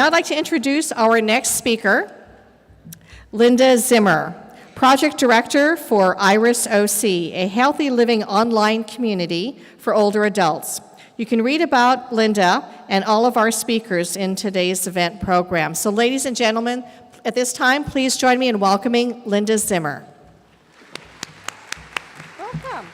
Now I'd like to introduce our next speaker, Linda Zimmer, Project Director for IrisOC, a healthy living online community for older adults. You can read about Linda and all of our speakers in today's event program. So ladies and gentlemen, at this time, please join me in welcoming Linda Zimmer. Welcome.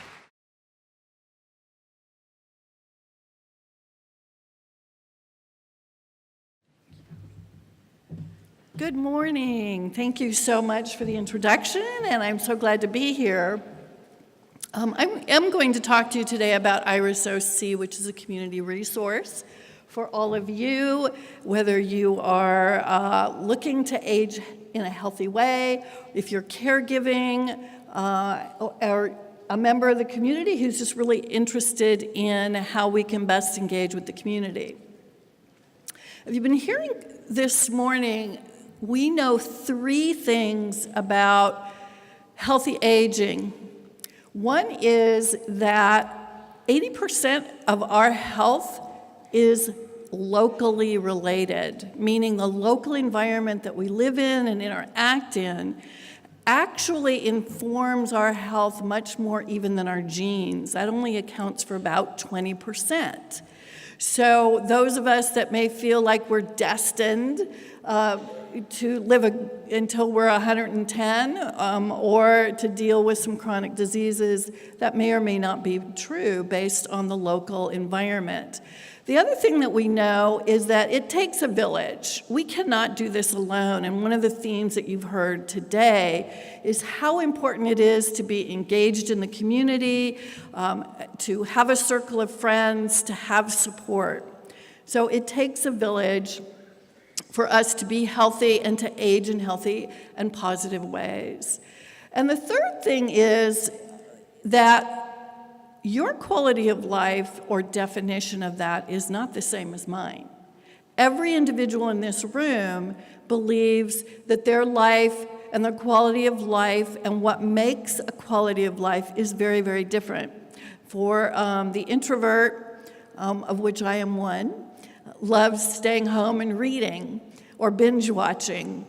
Good morning. Thank you so much for the introduction, and I'm so glad to be here. I am going to talk to you today about IrisOC, which is a community resource for all of you, whether you are looking to age in a healthy way, if you're caregiving, or a member of the community who's just really interested in how we can best engage with the community. If you've been hearing this morning, we know 3 things about healthy aging. One is that 80% of our health is locally related, meaning the local environment that we live in and interact in actually informs our health much more even than our genes. That only accounts for about 20%. So those of us that may feel like we're destined to live until we're 110 or to deal with some chronic diseases, that may or may not be true based on the local environment. The other thing that we know is that it takes a village. We cannot do this alone, and one of the themes that you've heard today is how important it is to be engaged in the community, to have a circle of friends, to have support. So it takes a village for us to be healthy and to age in healthy and positive ways. And the third thing is that your quality of life or definition of that is not the same as mine. Every individual in this room believes that their life and their quality of life and what makes a quality of life is very, very different. For the introvert, of which I am one, loves staying home and reading or binge watching.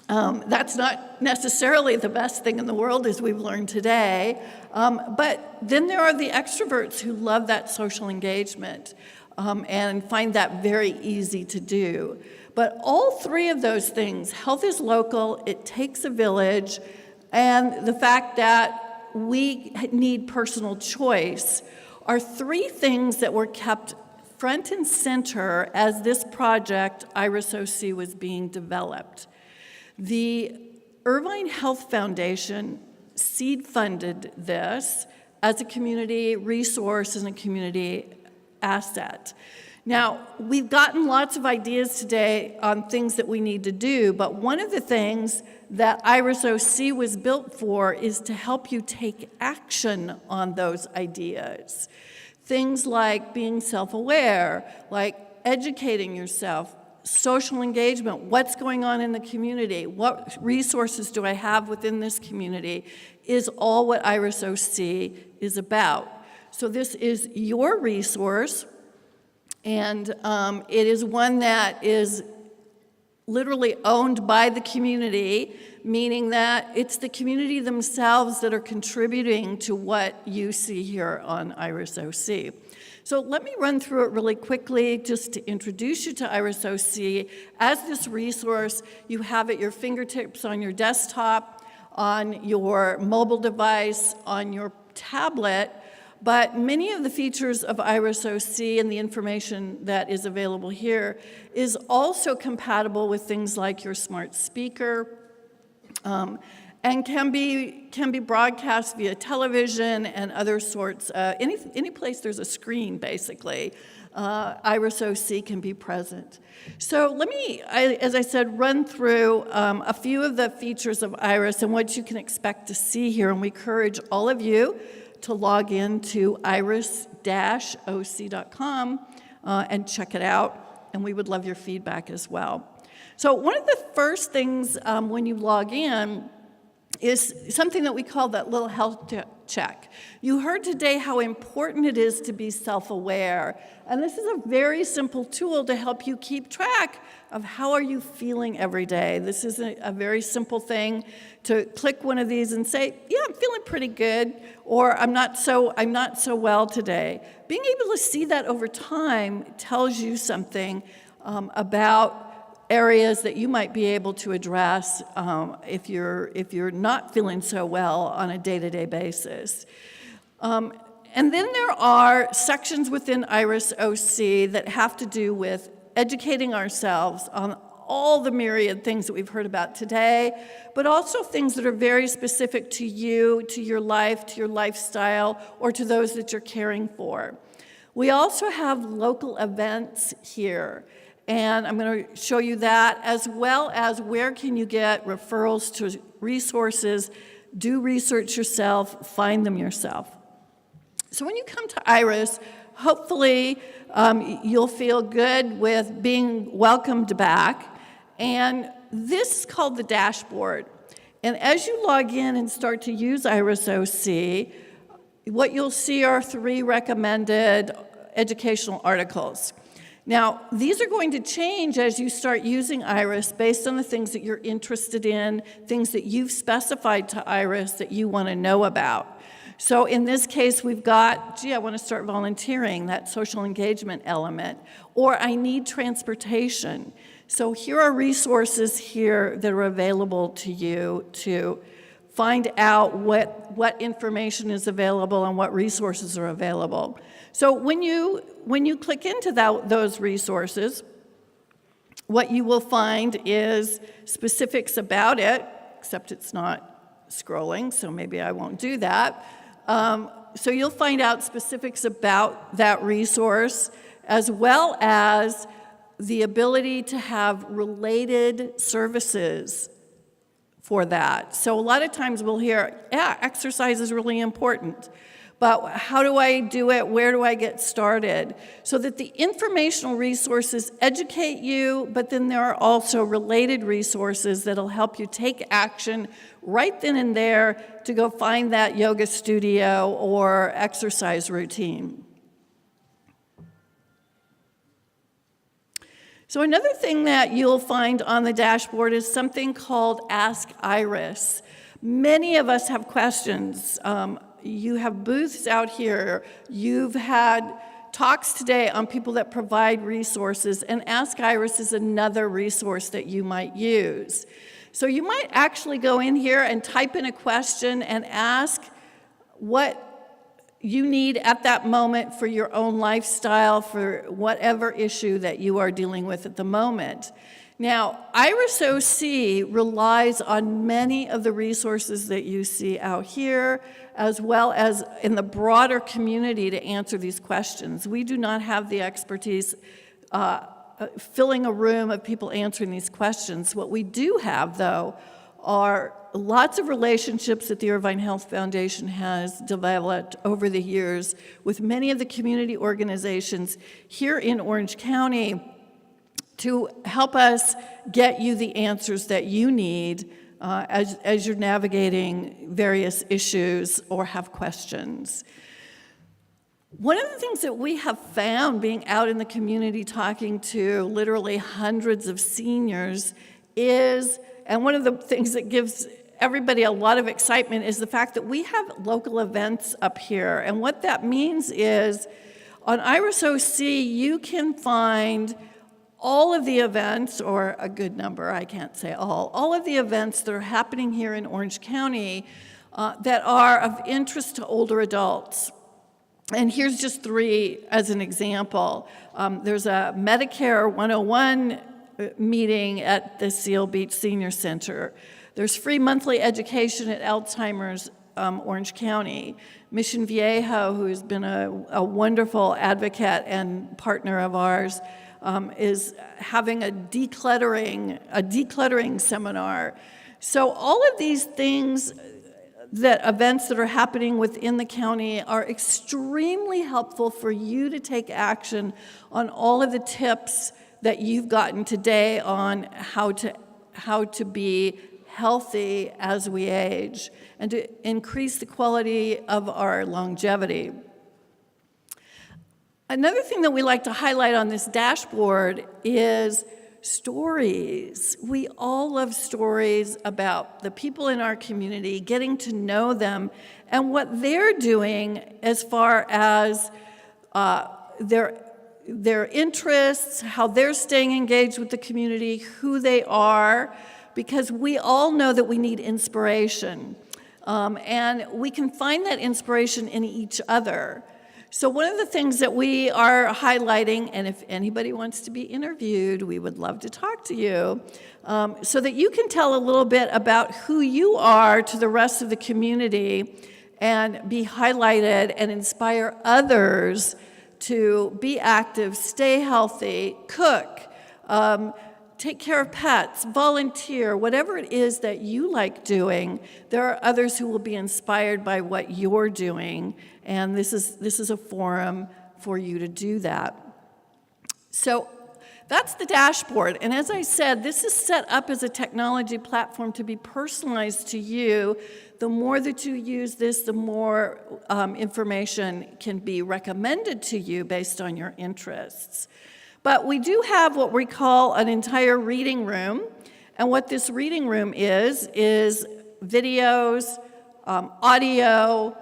That's not necessarily the best thing in the world, as we've learned today. But then there are the extroverts who love that social engagement and find that very easy to do. But all 3 of those things, health is local, it takes a village, and the fact that we need personal choice are 3 things that were kept front and center as this project, IrisOC, was being developed. The Irvine Health Foundation seed funded this as a community resource and a community asset. Now, we've gotten lots of ideas today on things that we need to do, but one of the things that IrisOC was built for is to help you take action on those ideas. Things like being self-aware, like educating yourself, social engagement, what's going on in the community, what resources do I have within this community, is all what IrisOC is about. So this is your resource, and it is one that is literally owned by the community, meaning that it's the community themselves that are contributing to what you see here on IrisOC. So let me run through it really quickly just to introduce you to IrisOC. As this resource, you have at your fingertips on your desktop, on your mobile device, on your tablet, but many of the features of IrisOC and the information that is available here is also compatible with things like your smart speaker, and can be broadcast via television and other sorts. Any place there's a screen, basically, IrisOC can be present. So let me, as I said, run through a few of the features of Iris and what you can expect to see here. And we encourage all of you to log in to iris-oc.com and check it out. And we would love your feedback as well. So one of the first things when you log in is something that we call that little health check. You heard today how important it is to be self-aware, and this is a very simple tool to help you keep track of how are you feeling every day. This is a very simple thing to click one of these and say, yeah, I'm feeling pretty good, or I'm not so well today. Being able to see that over time tells you something about areas that you might be able to address if you're not feeling so well on a day-to-day basis. And then there are sections within IrisOC that have to do with educating ourselves on all the myriad things that we've heard about today, but also things that are very specific to you, to your life, to your lifestyle, or to those that you're caring for. We also have local events here. And I'm going to show you that, as well as where can you get referrals to resources, do research yourself, find them yourself. So when you come to IRIS, hopefully you'll feel good with being welcomed back. And this is called the dashboard. And as you log in and start to use IrisOC, what you'll see are 3 recommended educational articles. Now, these are going to change as you start using IRIS based on the things that you're interested in, things that you've specified to IRIS that you want to know about. So in this case, we've got, gee, I want to start volunteering, that social engagement element, or I need transportation. So here are resources here that are available to you to find out what information is available and what resources are available. So when you click into those resources, what you will find is specifics about it, except it's not scrolling, so maybe I won't do that. So you'll find out specifics about that resource, as well as the ability to have related services for that. So a lot of times we'll hear, yeah, exercise is really important, but how do I do it? Where do I get started? So that the informational resources educate you, but then there are also related resources that'll help you take action right then and there to go find that yoga studio or exercise routine. So another thing that you'll find on the dashboard is something called Ask Iris. Many of us have questions. You have booths out here. You've had talks today on people that provide resources, and Ask Iris is another resource that you might use. So you might actually go in here and type in a question and ask what you need at that moment for your own lifestyle, for whatever issue that you are dealing with at the moment. Now, IrisOC relies on many of the resources that you see out here, as well as in the broader community to answer these questions. We do not have the expertise filling a room of people answering these questions. What we do have, though, are lots of relationships that the Irvine Health Foundation has developed over the years with many of the community organizations here in Orange County to help us get you the answers that you need as you're navigating various issues or have questions. One of the things that we have found being out in the community talking to literally hundreds of seniors is, and one of the things that gives everybody a lot of excitement is the fact that we have local events up here. And what that means is on IrisOC, you can find all of the events, or a good number, I can't say all of the events that are happening here in Orange County that are of interest to older adults. And here's just 3 as an example. There's a Medicare 101 meeting at the Seal Beach Senior Center. There's free monthly education at Alzheimer's Orange County. Mission Viejo, who's been a wonderful advocate and partner of ours, is having a decluttering seminar. So all of these things, events that are happening within the county, are extremely helpful for you to take action on all of the tips that you've gotten today on how to be healthy as we age and to increase the quality of our longevity. Another thing that we like to highlight on this dashboard is stories. We all love stories about the people in our community, getting to know them, and what they're doing as far as their interests, how they're staying engaged with the community, who they are, because we all know that we need inspiration. And we can find that inspiration in each other. So one of the things that we are highlighting, and if anybody wants to be interviewed, we would love to talk to you, so that you can tell a little bit about who you are to the rest of the community and be highlighted and inspire others to be active, stay healthy, cook, take care of pets, volunteer, whatever it is that you like doing. There are others who will be inspired by what you're doing, and this is a forum for you to do that. So that's the dashboard, and as I said, this is set up as a technology platform to be personalized to you. The more that you use this, the more information can be recommended to you based on your interests. But we do have what we call an entire reading room, and what this reading room is videos, audio,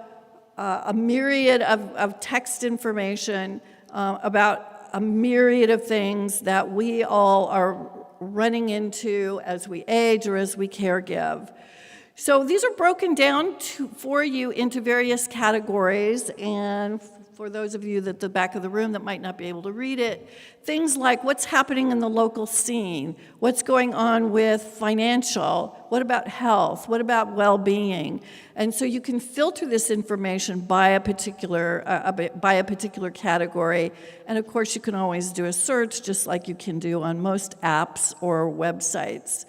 a myriad of text information about a myriad of things that we all are running into as we age or as we caregive. So these are broken down for you into various categories, and for those of you at the back of the room that might not be able to read it, things like what's happening in the local scene, what's going on with financial, what about health, what about well-being, and so you can filter this information by a particular category, and of course you can always do a search just like you can do on most apps or websites.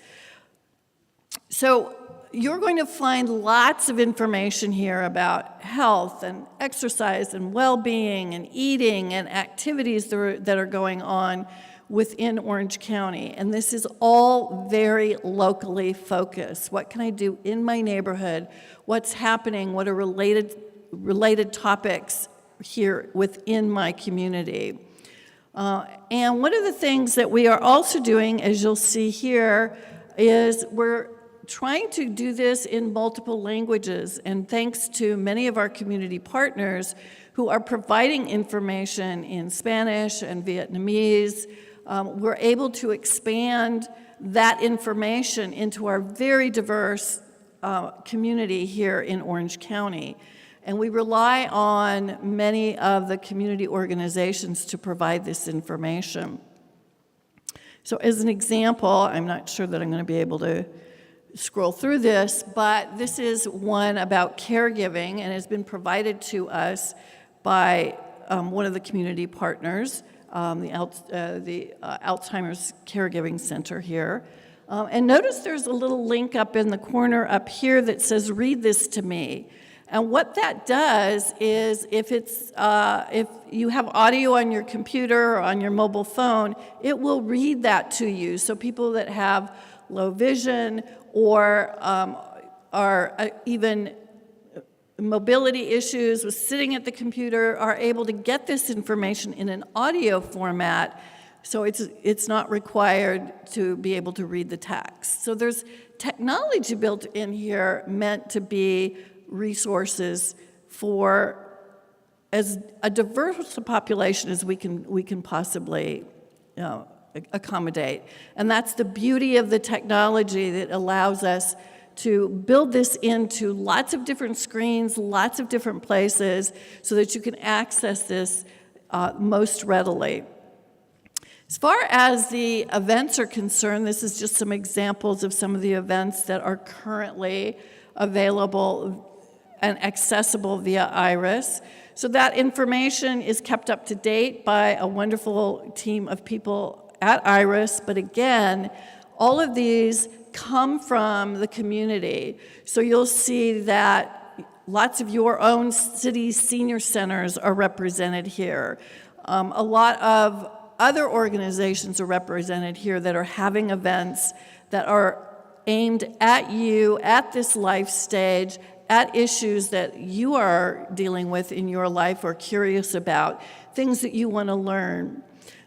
So you're going to find lots of information here about health and exercise and well-being and eating and activities that are going on within Orange County. And this is all very locally focused. What can I do in my neighborhood? What's happening? What are related topics here within my community? And one of the things that we are also doing, as you'll see here, is we're trying to do this in multiple languages, and thanks to many of our community partners who are providing information in Spanish and Vietnamese, we're able to expand that information into our very diverse community here in Orange County. And we rely on many of the community organizations to provide this information. So as an example, I'm not sure that I'm going to be able to scroll through this, but this is one about caregiving and has been provided to us by one of the community partners, the Alzheimer's Caregiving Center here. And notice there's a little link up in the corner up here that says, "Read this to me." And what that does is if you have audio on your computer or on your mobile phone, it will read that to you. So people that have low vision or are even mobility issues with sitting at the computer are able to get this information in an audio format, so it's not required to be able to read the text. So there's technology built in here meant to be resources for as a diverse a population as we can possibly accommodate. And that's the beauty of the technology that allows us to build this into lots of different screens, lots of different places, so that you can access this most readily. As far as the events are concerned, this is just some examples of some of the events that are currently available and accessible via IRIS. So that information is kept up to date by a wonderful team of people at IRIS, but again, all of these come from the community. So you'll see that lots of your own city senior centers are represented here. A lot of other organizations are represented here that are having events that are aimed at you, at this life stage, at issues that you are dealing with in your life or curious about, things that you want to learn.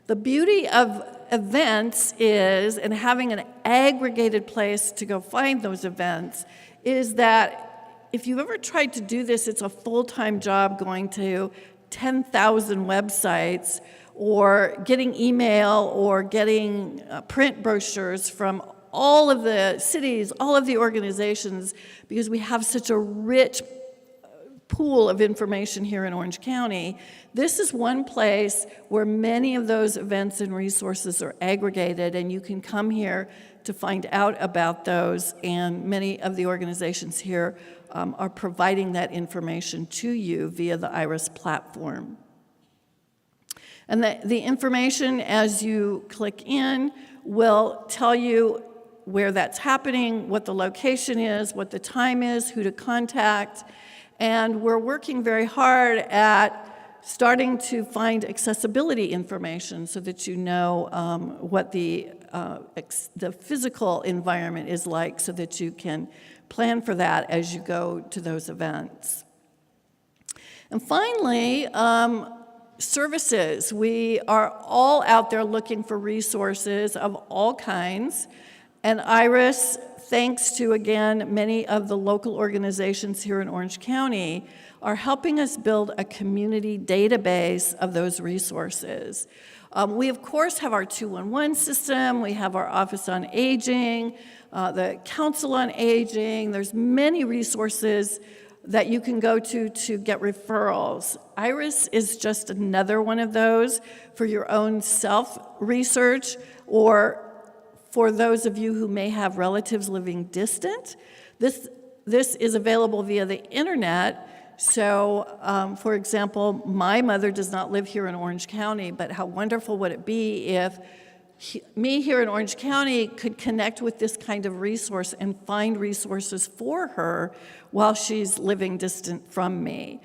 The beauty of events is, and having an aggregated place to go find those events, is that if you've ever tried to do this, it's a full-time job going to 10,000 websites or getting email or getting print brochures from all of the cities, all of the organizations, because we have such a rich pool of information here in Orange County. This is one place where many of those events and resources are aggregated, and you can come here to find out about those, and many of the organizations here are providing that information to you via the IRIS platform. And the information, as you click in, will tell you where that's happening, what the location is, what the time is, who to contact. And we're working very hard at starting to find accessibility information so that you know what the physical environment is like, so that you can plan for that as you go to those events. And finally, services. We are all out there looking for resources of all kinds. And IRIS, thanks to, again, many of the local organizations here in Orange County, are helping us build a community database of those resources. We, of course, have our 211 system. We have our Office on Aging, the Council on Aging. There's many resources that you can go to get referrals. IRIS is just another one of those for your own self-research, or for those of you who may have relatives living distant. This is available via the internet. So, for example, my mother does not live here in Orange County, but how wonderful would it be if me here in Orange County could connect with this kind of resource and find resources for her while she's living distant from me.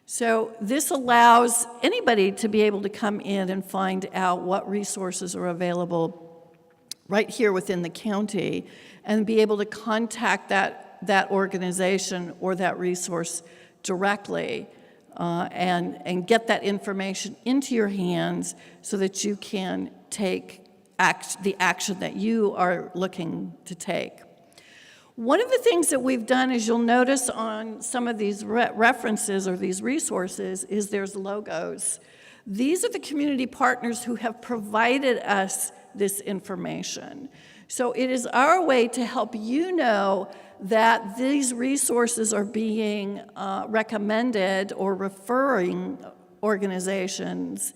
So this allows anybody to be able to come in and find out what resources are available right here within the county and be able to contact that organization or that resource directly and get that information into your hands so that you can take the action that you are looking to take. One of the things that we've done, as you'll notice on some of these references or these resources, is there's logos. These are the community partners who have provided us this information. So it is our way to help you know that these resources are being recommended or referring organizations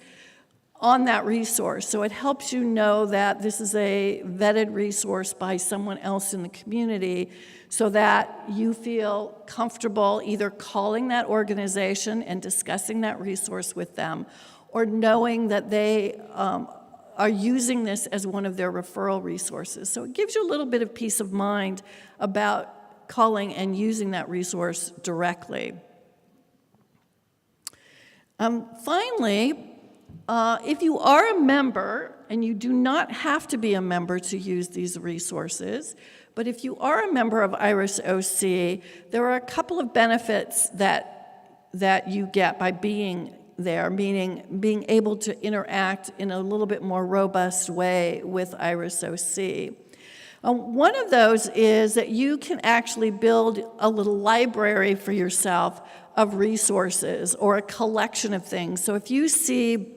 on that resource. So it helps you know that this is a vetted resource by someone else in the community so that you feel comfortable either calling that organization and discussing that resource with them, or knowing that they are using this as one of their referral resources. So it gives you a little bit of peace of mind about calling and using that resource directly. Finally, if you are a member, and you do not have to be a member to use these resources, but if you are a member of IrisOC, there are a couple of benefits that you get by being there, meaning being able to interact in a little bit more robust way with IrisOC. One of those is that you can actually build a little library for yourself of resources or a collection of things. So if you see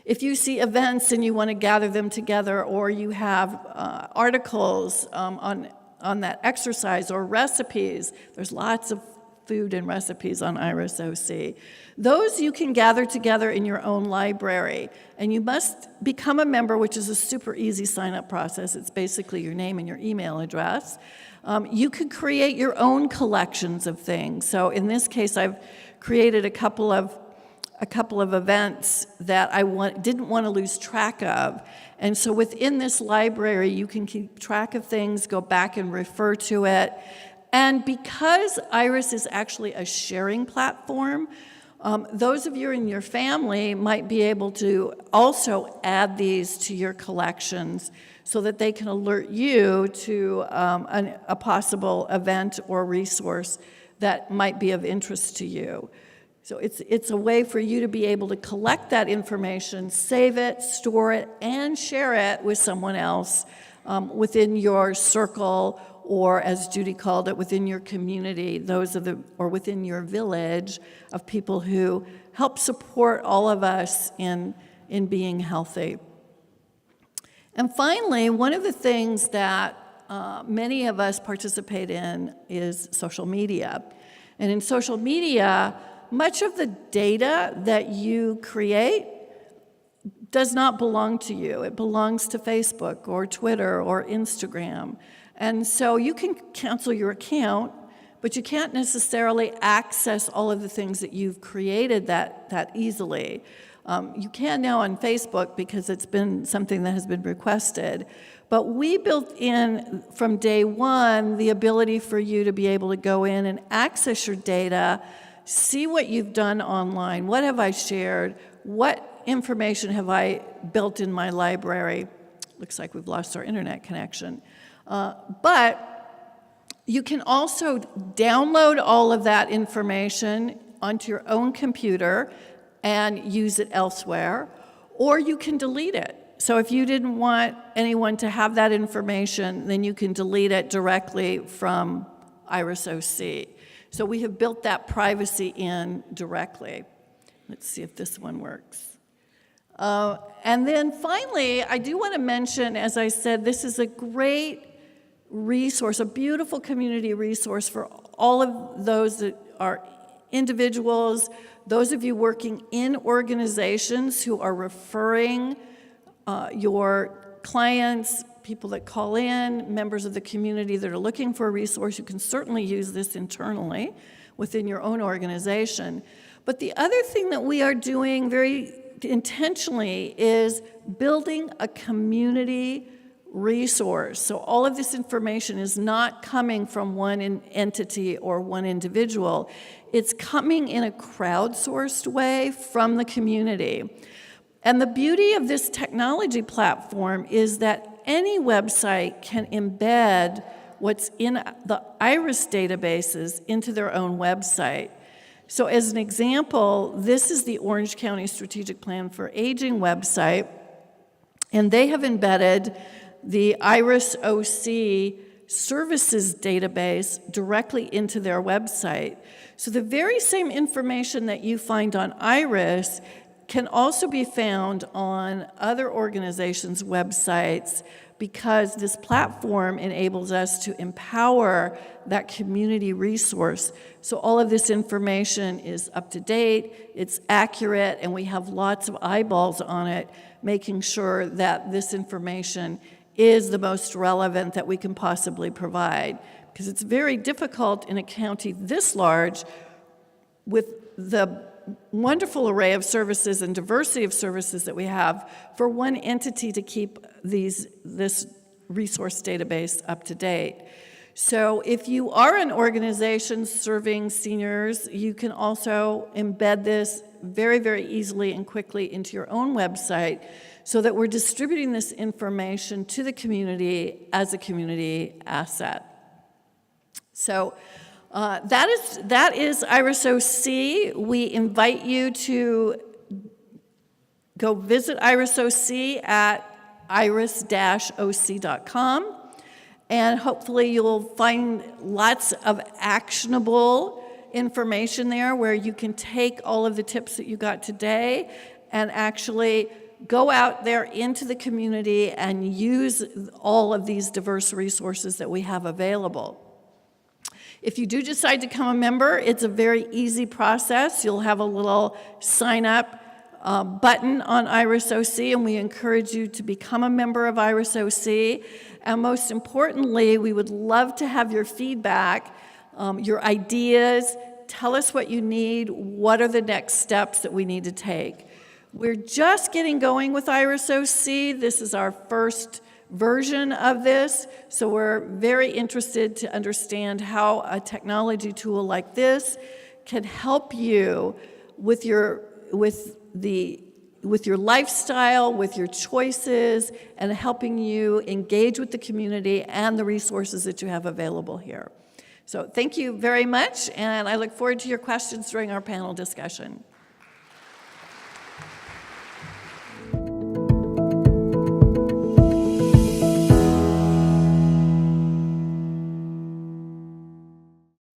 events and you want to gather them together, or you have articles on that exercise or recipes, there's lots of food and recipes on IrisOC. Those you can gather together in your own library, and you must become a member, which is a super easy sign-up process. It's basically your name and your email address. You could create your own collections of things. So in this case, I've created a couple of events that I didn't want to lose track of. And so within this library, you can keep track of things, go back and refer to it. And because IRIS is actually a sharing platform, Those of you in your family might be able to also add these to your collections so that they can alert you to a possible event or resource that might be of interest to you. So it's a way for you to be able to collect that information, save it, store it, and share it with someone else within your circle, or as Judy called it, within your community, or within your village of people who help support all of us in being healthy. And finally, one of the things that many of us participate in is social media. And in social media, much of the data that you create does not belong to you. It belongs to Facebook or Twitter or Instagram. And so you can cancel your account, but you can't necessarily access all of the things that you've created that easily. You can now on Facebook because it's been something that has been requested. But we built in from day one the ability for you to be able to go in and access your data, see what you've done online, what have I shared, what information have I built in my library. Looks like we've lost our internet connection. But you can also download all of that information onto your own computer and use it elsewhere, or you can delete it. So if you didn't want anyone to have that information, then you can delete it directly from IrisOC. So we have built that privacy in directly. Let's see if this one works. And then finally, I do want to mention, as I said, this is a great resource, a beautiful community resource for all of those that are individuals, those of you working in organizations who are referring your clients, people that call in, members of the community that are looking for a resource. You can certainly use this internally within your own organization. But the other thing that we are doing very intentionally is building a community resource. So all of this information is not coming from one entity or one individual. It's coming in a crowdsourced way from the community. And the beauty of this technology platform is that any website can embed what's in the IRIS databases into their own website. So as an example, this is the Orange County Strategic Plan for Aging website, and they have embedded the IrisOC services database directly into their website. So the very same information that you find on IRIS can also be found on other organizations' websites, because this platform enables us to empower that community resource. So all of this information is up to date, it's accurate, and we have lots of eyeballs on it, making sure that this information is the most relevant that we can possibly provide. Because it's very difficult in a county this large, with the wonderful array of services and diversity of services that we have, for one entity to keep this resource database up to date. So if you are an organization serving seniors, you can also embed this very, very easily and quickly into your own website, so that we're distributing this information to the community as a community asset. So that is IrisOC. We invite you to go visit IrisOC at iris-oc.com, and hopefully you'll find lots of actionable information there where you can take all of the tips that you got today and actually go out there into the community and use all of these diverse resources that we have available. If you do decide to become a member, it's a very easy process. You'll have a little sign up button on IrisOC, and we encourage you to become a member of IrisOC. And most importantly, we would love to have your feedback, your ideas. Tell us what you need. What are the next steps that we need to take? We're just getting going with IrisOC. This is our first version of this, so we're very interested to understand how a technology tool like this can help you with your lifestyle, with your choices, and helping you engage with the community and the resources that you have available here. So thank you very much, and I look forward to your questions during our panel discussion.